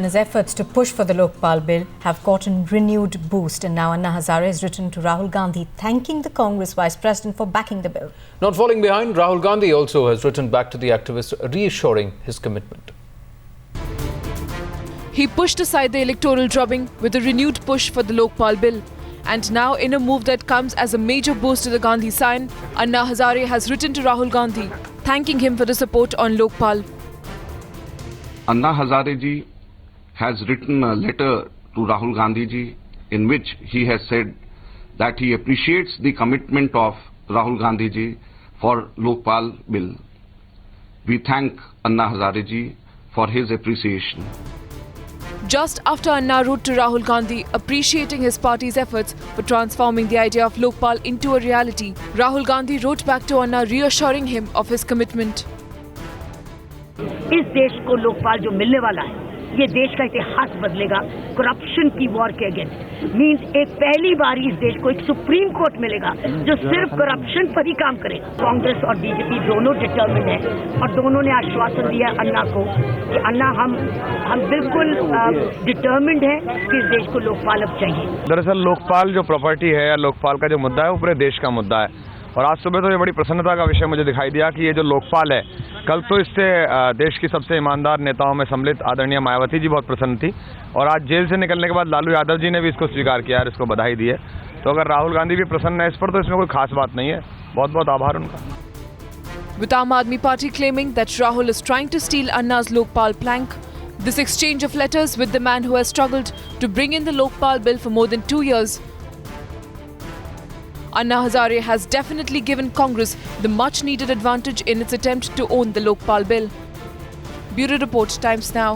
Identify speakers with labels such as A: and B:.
A: His efforts to push for the Lokpal bill have gotten renewed boost, and now Anna Hazare has written to Rahul Gandhi thanking the Congress Vice President for backing the bill.
B: Not falling behind, Rahul Gandhi also has written back to the activist reassuring his commitment.
C: He pushed aside the electoral drubbing with a renewed push for the Lokpal bill. And now, in a move that comes as a major boost to the Gandhi sign, Anna Hazare has written to Rahul Gandhi thanking him for the support on Lokpal.
D: Anna Hazare ji has written a letter to Rahul Gandhi ji in which he has said that he appreciates the commitment of Rahul Gandhi ji for Lokpal bill. We thank Anna Hazare ji for his appreciation.
C: Just after Anna wrote to Rahul Gandhi appreciating his party's efforts for transforming the idea of Lokpal into a reality, Rahul Gandhi wrote back to Anna reassuring him of his commitment.
E: इस देश को लोकपाल जो मिलने वाला है, ये देश का इतिहास बदलेगा करप्शन की वॉर के अगेंस्ट। मींस एक पहली बार इस देश को एक सुप्रीम कोर्ट मिलेगा जो सिर्फ करप्शन पर ही काम करेगा। कांग्रेस और बीजेपी दोनों डिटर्मिन्ड है और दोनों ने आश्वासन दिया अन्ना को कि अन्ना हम बिल्कुल डिटर्मिन्ड है कि इस देश को लोकपाल अब चाहिए।
F: दरअसल लोकपाल जो प्रॉपर्टी है या लोकपाल का जो मुद्दा है वो पूरे देश का मुद्दा है, और आज सुबह तो ये बड़ी प्रसन्नता का विषय मुझे दिखाई दिया कि ये जो लोकपाल है, कल तो इससे देश की सबसे ईमानदार नेताओं में सम्मिलित आदरणीय मायावती जी बहुत प्रसन्न थी, और आज जेल से निकलने के बाद लालू यादव जी ने भी इसको स्वीकार किया और इसको बधाई दी है। तो अगर राहुल गांधी भी प्रसन्न है इस पर, तो इसमें कोई खास बात नहीं है। बहुत बहुत आभार उनका।
C: With Aam Aadmi Party claiming that Rahul is trying to steal Anna's Lokpal plank, this exchange of letters with the man who has struggled to bring in the Lokpal bill for more than 2 years, Anna Hazare has definitely given Congress the much-needed advantage in its attempt to own the Lokpal bill. Bureau Report, Times Now.